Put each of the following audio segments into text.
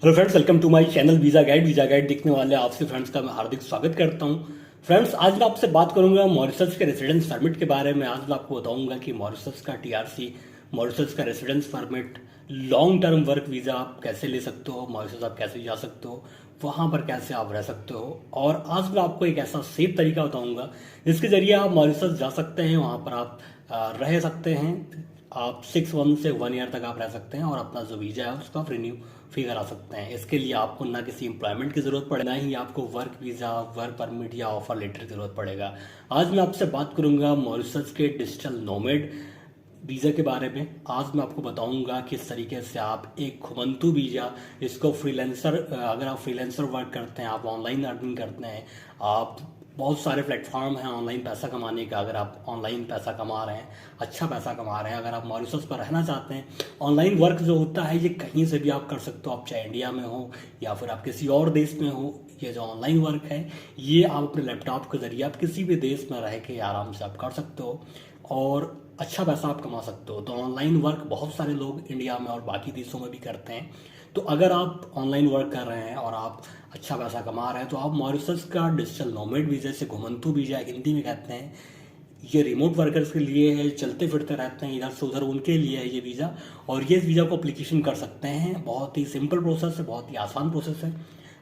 Hello friends, welcome to my channel visa guide देखने वाले आपसे फ्रेंड्स का मैं हार्दिक स्वागत करता हूं। फ्रेंड्स, आज मैं आपसे बात करूंगा मॉरिशस के रेसिडेंस परमिट के बारे में। आज मैं आपको बताऊंगा कि मॉरिशस का टीआरसी, मॉरिशस का residence permit, long term work visa आप कैसे ले सकते हो, मॉरिशस आप कैसे जा सकते हो, वहाँ पर कैसे आप रह सकते हो। और आज मैं आपको एक ऐसा सेफ तरीका बताऊंगा जिसके जरिए आप मॉरिशस जा सकते हैं, वहाँ पर आप रह सकते हैं। आप 6 मंथ से 1 ईयर तक आप रह सकते हैं और अपना जो वीज़ा है उसको आप रिन्यू फ्री करा सकते हैं। इसके लिए आपको ना किसी एम्प्लॉयमेंट की ज़रूरत पड़े, ना ही आपको वर्क वीज़ा, वर्क परमिट या ऑफर लेटर की ज़रूरत पड़ेगा। आज मैं आपसे बात करूंगा मॉरिशस के डिजिटल नोमैड वीज़ा के बारे में। आज मैं आपको बताऊंगा किस तरीके से आप एक घुमंतू वीज़ा, इसको फ्रीलांसर, अगर आप फ्रीलांसर वर्क करते हैं, आप ऑनलाइन अर्निंग करते हैं, आप बहुत सारे प्लेटफॉर्म हैं ऑनलाइन पैसा कमाने का। अगर आप ऑनलाइन पैसा कमा रहे हैं, अच्छा पैसा कमा रहे हैं, अगर आप मॉरिशस पर रहना चाहते हैं, ऑनलाइन वर्क जो होता है ये कहीं से भी आप कर सकते हो। आप चाहे इंडिया में हो या फिर आप किसी और देश में हो, ये जो ऑनलाइन वर्क है ये आप अपने लैपटॉप के जरिए आप किसी भी देश में रह के आराम से आप कर सकते हो और अच्छा पैसा आप कमा सकते हो। तो ऑनलाइन वर्क बहुत सारे लोग इंडिया में और बाकी देशों में भी करते हैं। तो अगर आप ऑनलाइन वर्क कर रहे हैं और आप अच्छा पैसा कमा रहे हैं तो आप मॉरिशस का डिजिटल नोमैड वीज़ा, से घुमंतू वीज़ा हिंदी में कहते हैं, ये रिमोट वर्कर्स के लिए है, चलते फिरते रहते हैं इधर से उधर, उनके लिए है ये वीज़ा। और ये इस वीज़ा को अप्लीकेशन कर सकते हैं। बहुत ही सिंपल प्रोसेस है, बहुत ही आसान प्रोसेस है।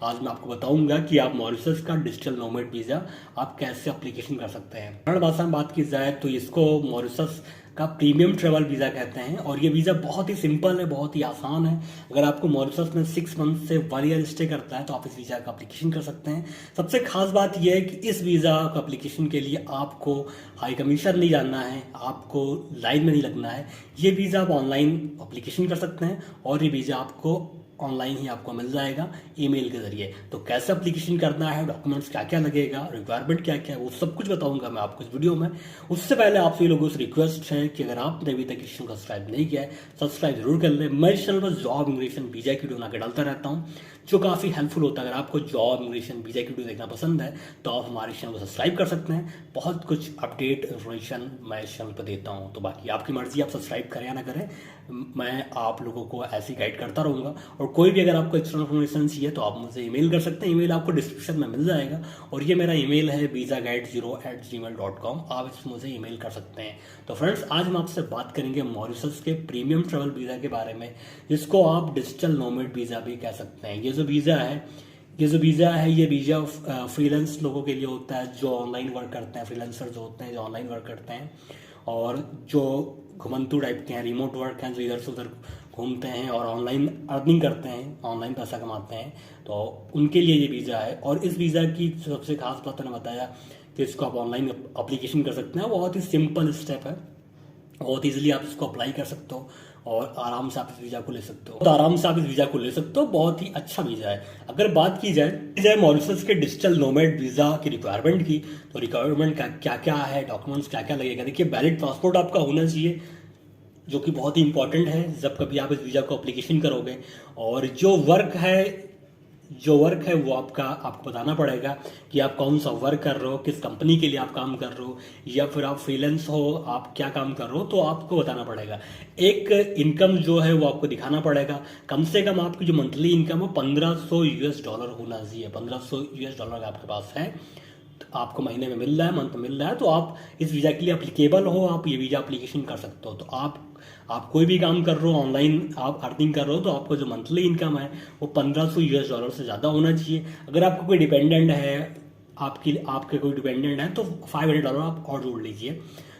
आज मैं आपको बताऊंगा कि आप मॉरिशस का डिजिटल नोमैड वीज़ा आप कैसे अप्लीकेशन कर सकते हैं। कन्नड़ भाषा में बात की जाए तो इसको मॉरिशस का प्रीमियम ट्रेवल वीज़ा कहते हैं और ये वीज़ा बहुत ही सिंपल है, बहुत ही आसान है। अगर आपको मॉरिशस में 6 मंथ से 1 ईयर स्टे करता है तो आप इस वीज़ा का अप्लीकेशन कर सकते हैं। सबसे खास बात यह है कि इस वीज़ा का अप्लीकेशन के लिए आपको हाई कमीशन नहीं जानना है, आपको लाइन में नहीं लगना है। ये वीज़ा आप ऑनलाइन अप्लीकेशन कर सकते हैं और ये वीज़ा आपको ऑनलाइन ही आपको मिल जाएगा ईमेल के जरिए। तो कैसे एप्लीकेशन करना है, डॉक्यूमेंट्स क्या क्या लगेगा, रिक्वायरमेंट क्या क्या है, वो सब कुछ बताऊंगा मैं आपको इस वीडियो में। उससे पहले आपसे लोगों से रिक्वेस्ट है कि अगर आपने अभी तक इस चैनल को सब्सक्राइब नहीं किया है, सब्सक्राइब जरूर कर लें। मैं इस चैनल पर जॉब, इमिग्रेशन, वीज़ा की वीडियो बनाकर डालता रहता हूँ जो काफ़ी हेल्पफुल होता है। अगर आपको जॉब, इमिग्रेशन, वीज़ा की वीडियो देखना पसंद है तो आप हमारे चैनल को सब्सक्राइब कर सकते हैं। बहुत कुछ अपडेट इन्फॉर्मेशन मैं इस चैनल पर देता हूँ। तो बाकी आपकी मर्जी, आप सब्सक्राइब करें या ना करें, मैं आप लोगों को ऐसी गाइड करता रहूँगा। और कोई भी अगर आपको एक्स्ट्रा इन्फॉर्मेशन चाहिए तो आप मुझे ईमेल कर सकते हैं। ईमेल आपको डिस्क्रिप्शन में मिल जाएगा और ये मेरा ईमेल है visaguide0@gmail.com। आप इस मुझे ईमेल कर सकते हैं। तो फ्रेंड्स, आज हम आपसे बात करेंगे मॉरिशस के प्रीमियम ट्रैवल वीज़ा के बारे में, जिसको आप डिजिटल नोमैड वीज़ा भी कह सकते हैं। ये जो वीज़ा है ये वीज़ा फ्रीलांस लोगों के लिए होता है जो ऑनलाइन वर्क करते हैं, फ्रीलांसर जो होते हैं जो ऑनलाइन वर्क करते हैं और जो घुमंतू टाइप के हैं, रिमोट वर्क हैं, जो इधर से उधर घूमते हैं और ऑनलाइन अर्निंग करते हैं, ऑनलाइन पैसा कमाते हैं, तो उनके लिए ये वीज़ा है। और इस वीज़ा की सबसे खास बात मैंने बताया कि इसको आप ऑनलाइन अप्लीकेशन कर सकते हैं। बहुत ही सिंपल स्टेप है, बहुत ईजिली आप इसको अप्लाई कर सकते हो और आराम से आप इस वीज़ा को ले सकते हो। तो आराम से आप इस वीज़ा को ले सकते हो, बहुत ही अच्छा वीज़ा है। अगर बात की जाए मॉरिशस के डिजिटल नोमैड वीज़ा की रिक्वायरमेंट की, तो रिक्वायरमेंट क्या क्या है, डॉक्यूमेंट्स क्या क्या लगेगा। देखिए, वैलिड पासपोर्ट आपका होना चाहिए, जो कि बहुत ही इंपॉर्टेंट है जब कभी आप इस वीज़ा को अप्लीकेशन करोगे। और जो वर्क है वो आपको बताना पड़ेगा कि आप कौन सा वर्क कर रहे हो, किस कंपनी के लिए आप काम कर रहे हो, या फिर आप फ्रीलांस हो, आप क्या काम कर रहे हो, तो आपको बताना पड़ेगा। एक इनकम जो है वो आपको दिखाना पड़ेगा। कम से कम आपकी जो मंथली इनकम है $1500 होना चाहिए। $1500 आपके पास है, आपको महीने में मिल रहा है, मंथ में मिल रहा है, तो आप इस वीज़ा के लिए अप्लीकेबल हो, आप ये वीज़ा अप्लीकेशन कर सकते हो। तो आप कोई भी काम कर रहे हो, ऑनलाइन आप अर्निंग कर रहे हो, तो आपको जो मंथली इनकम है वो $1500 से ज़्यादा होना चाहिए। अगर आपको कोई डिपेंडेंट है, आपके कोई डिपेंडेंट है तो $500 आप और जोड़ लीजिए।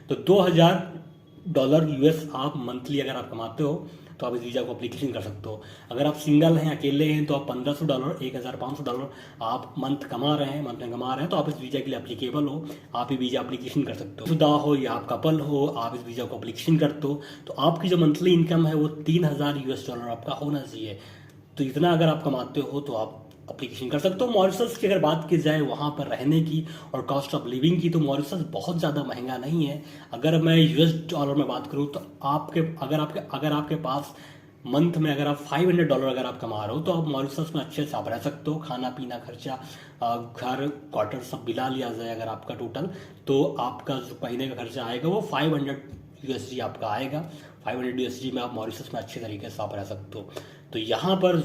तो $2000 आप मंथली अगर आप कमाते हो तो आप इस वीज़ा को अप्लीकेशन कर सकते हो। अगर आप सिंगल हैं, अकेले हैं, तो आप $1500, $1500 आप मंथ में कमा रहे हैं तो आप इस वीज़ा के लिए अप्लीकेबल हो, आप ये वीज़ा अप्लीकेशन कर सकते हो। शुदा हो या आप कपल हो, आप इस वीज़ा को अप्लीकेशन करते हो तो आपकी जो मंथली इनकम है वो $3000 आपका होना चाहिए। तो इतना अगर आप कमाते हो तो आप अप्लीकेशन कर सकते हो। मॉरिशस की अगर बात की जाए वहाँ पर रहने की और कॉस्ट ऑफ लिविंग की, तो मॉरिशस बहुत ज़्यादा महंगा नहीं है। अगर मैं $US में बात करूँ तो अगर आपके पास मंथ में अगर आप $500 अगर आप कमा रहे हो तो आप मॉरिशस में अच्छे से आप रह सकते हो। खाना पीना खर्चा, घर क्वार्टर सब मिला लिया जाए अगर आपका टोटल, तो आपका जो महीने का खर्चा आएगा वो $500 आपका आएगा। $500 में आप मॉरिशस में अच्छे तरीके से आप रह सकते हो। तो यहाँ पर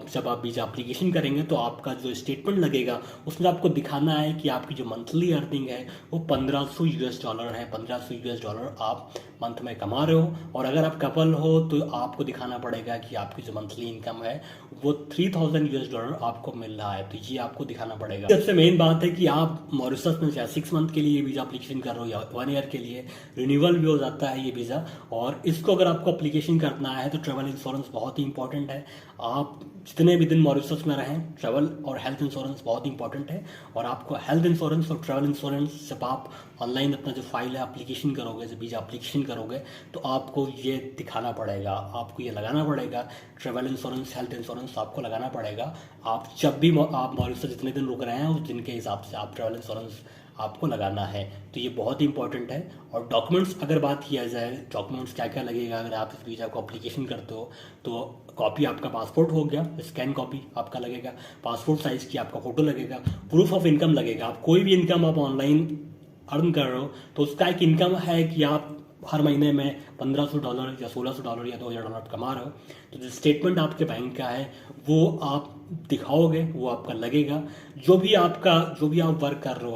जब आप वीज़ा एप्लीकेशन करेंगे तो आपका जो स्टेटमेंट लगेगा उसमें आपको दिखाना है कि आपकी जो मंथली अर्निंग है वो $1500 है। $1500 आप मंथ में कमा रहे हो, और अगर आप कपल हो तो आपको दिखाना पड़ेगा कि आपकी जो मंथली इनकम है वो $3000 आपको मिल रहा है। तो ये आपको दिखाना पड़ेगा। सबसे मेन बात है कि आप मॉरिशस में चाहे 6 मंथ के लिए वीज़ा एप्लीकेशन कर रहे हो या 1 ईयर के लिए, रिन्यूअल भी हो जाता है ये वीज़ा। और इसको अगर आपको एप्लीकेशन करना है तो ट्रैवल इंश्योरेंस बहुत ही इंपॉर्टेंट है। आप जितने भी दिन मॉरिशस में रहें, ट्रैवल और हेल्थ इंश्योरेंस बहुत इंपॉर्टेंट है। और आपको हेल्थ इंश्योरेंस और ट्रैवल इंश्योरेंस जब आप ऑनलाइन अपना जो फाइल है एप्लीकेशन करोगे, जब वीज़ा एप्लीकेशन करोगे तो आपको ये दिखाना पड़ेगा, आपको ये लगाना पड़ेगा। ट्रैवल इंश्योरेंस, हेल्थ इंश्योरेंस आपको लगाना पड़ेगा। आप जब भी आप मॉरिशस जितने दिन रुक रहे हैं उस दिन के हिसाब से आप ट्रैवल इंश्योरेंस आपको लगाना है। तो ये बहुत ही इंपॉर्टेंट है। और डॉक्यूमेंट्स अगर बात किया जाए, डॉक्यूमेंट्स क्या क्या लगेगा अगर आप इस वीज़ा को एप्लीकेशन करते हो, तो कॉपी आपका पासपोर्ट हो गया, स्कैन कॉपी आपका लगेगा, पासपोर्ट साइज़ की आपका फ़ोटो लगेगा, प्रूफ ऑफ इनकम लगेगा। आप कोई भी इनकम आप ऑनलाइन अर्न कर रहे हो तो उसका एक इनकम है कि आप हर महीने में $1500 या $1600 या $2000 कमा रहे हो। तो जो स्टेटमेंट आपके बैंक का है वो आप दिखाओगे, वो आपका लगेगा। जो भी आप वर्क कर रहे हो,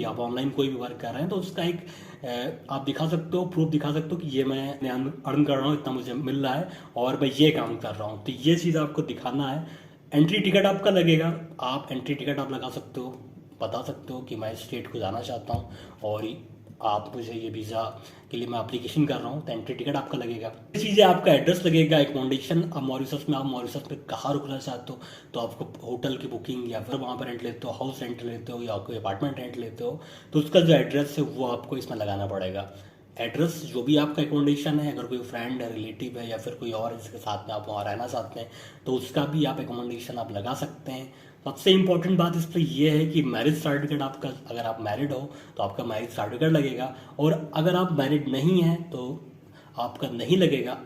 आप ऑनलाइन कोई भी वर्क कर रहे हैं तो उसका एक आप दिखा सकते हो, प्रूफ दिखा सकते हो कि ये मैं अर्न कर रहा हूँ, इतना मुझे मिल रहा है और मैं ये काम कर रहा हूँ। तो ये चीज़ आपको दिखाना है। एंट्री टिकट आपका लगेगा, आप एंट्री टिकट आप लगा सकते हो, बता सकते हो कि मैं इस स्टेट को जाना चाहता हूँ और आप मुझे ये वीज़ा के लिए मैं एप्लीकेशन कर रहा हूँ, तो एंट्री टिकट आपका लगेगा। ये चीज़ें आपका एड्रेस लगेगा, एकोमोडेशन। अब मॉरिशस में आप मॉरिशस में कहाँ रुकना चाहते हो, तो आपको होटल की बुकिंग या फिर वहाँ पर रेंट लेते हो, हाउस रेंट लेते हो या कोई अपार्टमेंट रेंट लेते हो, तो उसका जो एड्रेस है वो आपको इसमें लगाना पड़ेगा। एड्रेस जो भी आपका एकोमोडेशन है, अगर कोई फ्रेंड है, रिलेटिव है या फिर कोई और जिसके साथ में आप वहाँ रहना चाहते हैं तो उसका भी आप एकोमोडेशन आप लगा सकते हैं। सबसे इंपॉर्टेंट बात इस पर यह है कि मैरिज सर्टिफिकेट आपका, अगर आप मैरिड हो तो आपका मैरिज सर्टिफिकेट लगेगा, और अगर आप मैरिड नहीं हैं तो आपका नहीं लगेगा।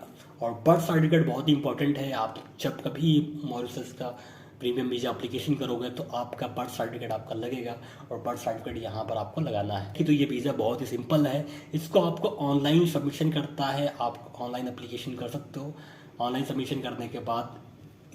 और बर्थ सर्टिफिकेट बहुत ही इंपॉर्टेंट है। आप जब कभी मॉरिशस का प्रीमियम वीज़ा एप्लीकेशन करोगे तो आपका बर्थ सर्टिफिकेट आपका लगेगा, और बर्थ सर्टिफिकेट यहाँ पर आपको लगाना है। कि तो ये वीज़ा बहुत ही सिंपल है। इसको आपको ऑनलाइन सबमिशन करता है, आप ऑनलाइन एप्लीकेशन कर सकते हो। ऑनलाइन सबमिशन करने के बाद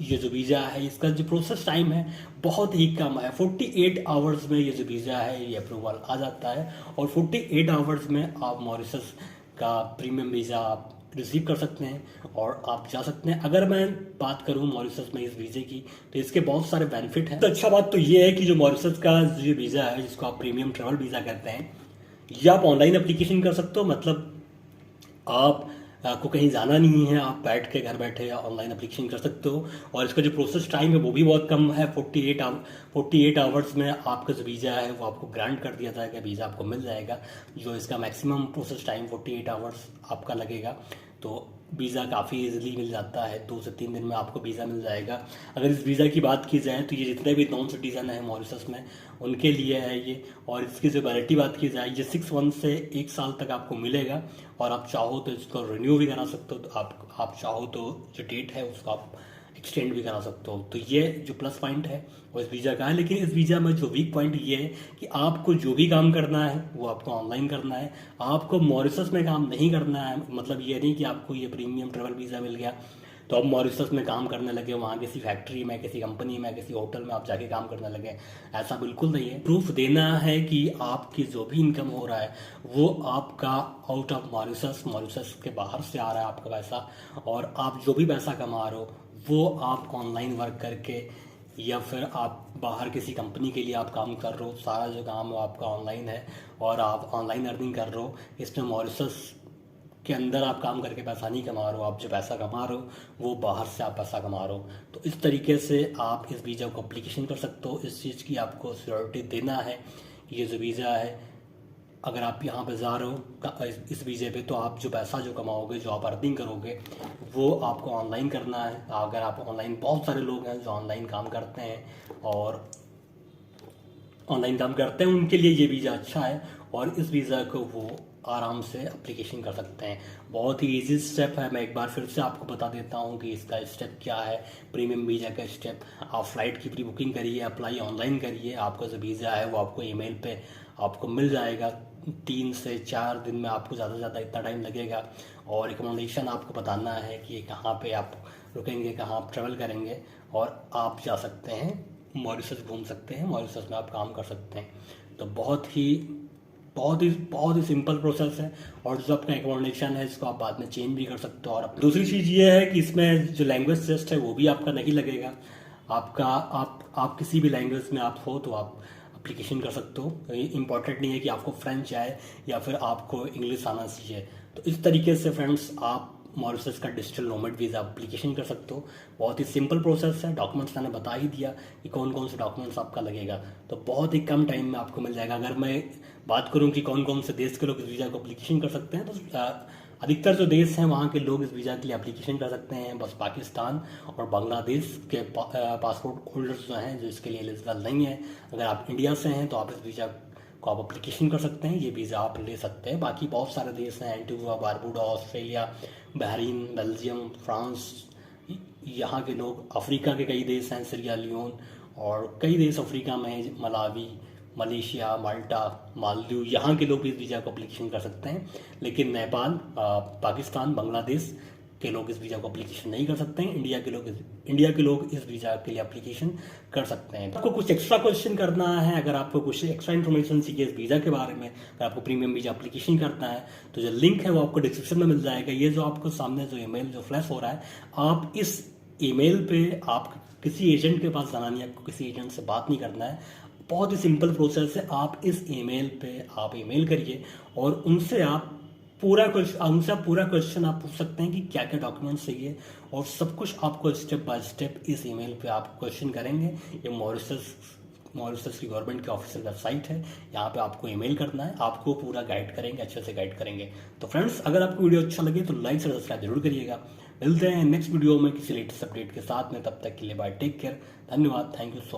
ये जो वीज़ा है इसका जो प्रोसेस टाइम है बहुत ही कम है। 48 आवर्स में ये जो वीज़ा है ये अप्रूवल आ जाता है, और 48 आवर्स में आप मॉरिशस का प्रीमियम वीज़ा आप रिसीव कर सकते हैं और आप जा सकते हैं। अगर मैं बात करूं मॉरिशस में इस वीज़े की तो इसके बहुत सारे बेनिफिट हैं। तो अच्छा बात तो ये है कि जो मॉरिशस का जो वीज़ा है जिसको आप प्रीमियम ट्रैवल वीज़ा कहते हैं, ये आप ऑनलाइन एप्लीकेशन कर सकते हो। मतलब आपको कहीं जाना नहीं है, आप बैठ के घर बैठे ऑनलाइन एप्लीकेशन कर सकते हो। और इसका जो प्रोसेस टाइम है वो भी बहुत कम है। 48 आवर्स में आपका जो वीज़ा है वो आपको ग्रांट कर दिया जाएगा, वीज़ा आपको मिल जाएगा। जो इसका मैक्सिमम प्रोसेस टाइम 48 आवर्स आपका लगेगा। तो वीज़ा काफ़ी इजीली मिल जाता है, 2 से 3 दिन में आपको वीज़ा मिल जाएगा। अगर इस वीज़ा की बात की जाए तो ये जितने भी नॉन सिटीज़न हैं मॉरिशस में उनके लिए है ये। और इसकी जो वैलिडिटी बात की जाए, ये 6 मंथ से 1 साल तक आपको मिलेगा, और आप चाहो तो इसको रिन्यू भी करा सकते हो। तो आप चाहो तो जो डेट है उसको आप एक्सटेंड भी करा सकते हो। तो ये जो प्लस पॉइंट है वो इस वीज़ा का है। लेकिन इस वीज़ा में जो वीक पॉइंट ये है कि आपको जो भी काम करना है वो आपको ऑनलाइन करना है। आपको मॉरिशस में काम नहीं करना है। मतलब ये नहीं कि आपको ये प्रीमियम ट्रैवल वीज़ा मिल गया तो अब मॉरिशस में काम करने लगे, वहाँ किसी फैक्ट्री में, किसी कंपनी में, किसी होटल में आप जाके काम करने लगे। ऐसा बिल्कुल नहीं है। प्रूफ देना है कि आपकी जो भी इनकम हो रहा है वो आपका आउट ऑफ मॉरिशस के बाहर से आ रहा है आपका पैसा, और आप जो भी पैसा कमा रहे हो वो आप ऑनलाइन वर्क करके या फिर आप बाहर किसी कंपनी के लिए आप काम कर रहे हो, सारा जो काम है आपका ऑनलाइन है और आप ऑनलाइन अर्निंग कर रहे हो। इसमें मॉरिशस के अंदर आप काम करके पैसा नहीं कमा रहे हो, आप जो पैसा कमा रहे हो वो बाहर से आप पैसा कमा रहे हो। तो इस तरीके से आप इस वीज़ा को एप्लीकेशन कर सकते हो। इस चीज़ की आपको सिक्योरिटी देना है। ये जो वीज़ा है, अगर आप यहाँ पे जा रहे हो इस वीज़े पे, तो आप जो पैसा जो कमाओगे, जो आप अर्निंग करोगे वो आपको ऑनलाइन करना है। अगर आप ऑनलाइन, बहुत सारे लोग हैं जो ऑनलाइन काम करते हैं और उनके लिए ये वीज़ा अच्छा है, और इस वीज़ा को वो आराम से एप्लीकेशन कर सकते हैं। बहुत ही इजी स्टेप है। मैं एक बार फिर से आपको बता देता हूँ कि इसका स्टेप क्या है। प्रीमियम वीज़ा का स्टेप, आप फ्लाइट की प्री बुकिंग करिए, अप्लाई ऑनलाइन करिए, आपका जो वीज़ा है वो आपको ईमेल पे आपको मिल जाएगा। 3 से 4 दिन में आपको ज़्यादा से ज़्यादा इतना टाइम लगेगा। और एकोमोडेशन आपको बताना है कि कहाँ पे आप रुकेंगे, कहाँ आप ट्रैवल करेंगे, और आप जा सकते हैं मॉरिशस, घूम सकते हैं मॉरिशस में, आप काम कर सकते हैं। तो बहुत ही सिंपल प्रोसेस है। और जो आपका एकोमोडेशन है इसको आप बाद में चेंज भी कर सकते हो। और दूसरी चीज़ ये है कि इसमें जो लैंग्वेज टेस्ट है वो भी आपका नहीं लगेगा। आपका आप किसी भी लैंग्वेज में आप हो तो आप एप्लीकेशन कर सकते हो। इम्पॉर्टेंट नहीं है कि आपको फ्रेंच आए या फिर आपको इंग्लिश आना चाहिए। तो इस तरीके से फ्रेंड्स आप मॉरिशस का डिजिटल नोमैड वीज़ा एप्लीकेशन कर सकते हो। बहुत ही सिंपल प्रोसेस है। डॉक्यूमेंट्स मैंने बता ही दिया कि कौन कौन से डॉक्यूमेंट्स आपका लगेगा, तो बहुत ही कम टाइम में आपको मिल जाएगा। अगर मैं बात करूं कि कौन कौन से देश के लोग इस वीज़ा को एप्लीकेशन कर सकते हैं, तो अधिकतर जो देश हैं वहाँ के लोग इस वीज़ा के लिए एप्लीकेशन कर सकते हैं। बस पाकिस्तान और बांग्लादेश के पासपोर्ट होल्डर्स जो हैं जो इसके लिए एलिजिबल नहीं है। अगर आप इंडिया से हैं तो आप इस वीज़ा को आप एप्लीकेशन कर सकते हैं, ये वीज़ा आप ले सकते हैं। बाकी बहुत सारे देश हैं, Antigua, Barbuda, Australia, Bahrain, Belgium, France, यहाँ के लोग, अफ्रीका के कई देश हैं, सीरिया लियोन, और कई देश अफ्रीका में, मलावी, मलेशिया, माल्टा, मालदीव, यहाँ के लोग भी इस वीज़ा को एप्लीकेशन कर सकते हैं। लेकिन नेपाल, पाकिस्तान, बांग्लादेश के लोग इस वीज़ा को एप्लीकेशन नहीं कर सकते हैं। इंडिया के लोग इस वीज़ा के लिए एप्लीकेशन कर सकते हैं। आपको कुछ एक्स्ट्रा क्वेश्चन करना है, अगर आपको कुछ एक्स्ट्रा इन्फॉर्मेशन चाहिए इस वीज़ा के बारे में, अगर आपको प्रीमियम वीज़ा एप्लीकेशन करना है, तो जो लिंक है वो आपको डिस्क्रिप्शन में मिल जाएगा। ये जो आपको सामने जो ईमेल जो फ्लैश हो रहा है, आप इस ईमेल पे आप किसी एजेंट के पास जाना नहीं है, आपको किसी एजेंट से बात नहीं करना है। बहुत ही सिंपल प्रोसेस है। आप इस ईमेल पे आप ईमेल करिए और उनसे आप पूरा क्वेश्चन आप पूछ सकते हैं कि क्या क्या डॉक्यूमेंट्स चाहिए, और सब कुछ आपको स्टेप बाय स्टेप इस ईमेल पे आप क्वेश्चन करेंगे। ये मॉरिशस की गवर्नमेंट की ऑफिशियल वेबसाइट है, यहाँ पे आपको ईमेल करना है, आपको पूरा गाइड करेंगे, अच्छे से गाइड करेंगे। तो फ्रेंड्स, अगर आपको वीडियो अच्छा लगे तो लाइक और सब्सक्राइब जरूर करिएगा। मिलते हैं नेक्स्ट वीडियो में किसी लेटेस्ट अपडेट के साथ में, तब तक के लिए बाय, टेक केयर, धन्यवाद, थैंक यू सो मच।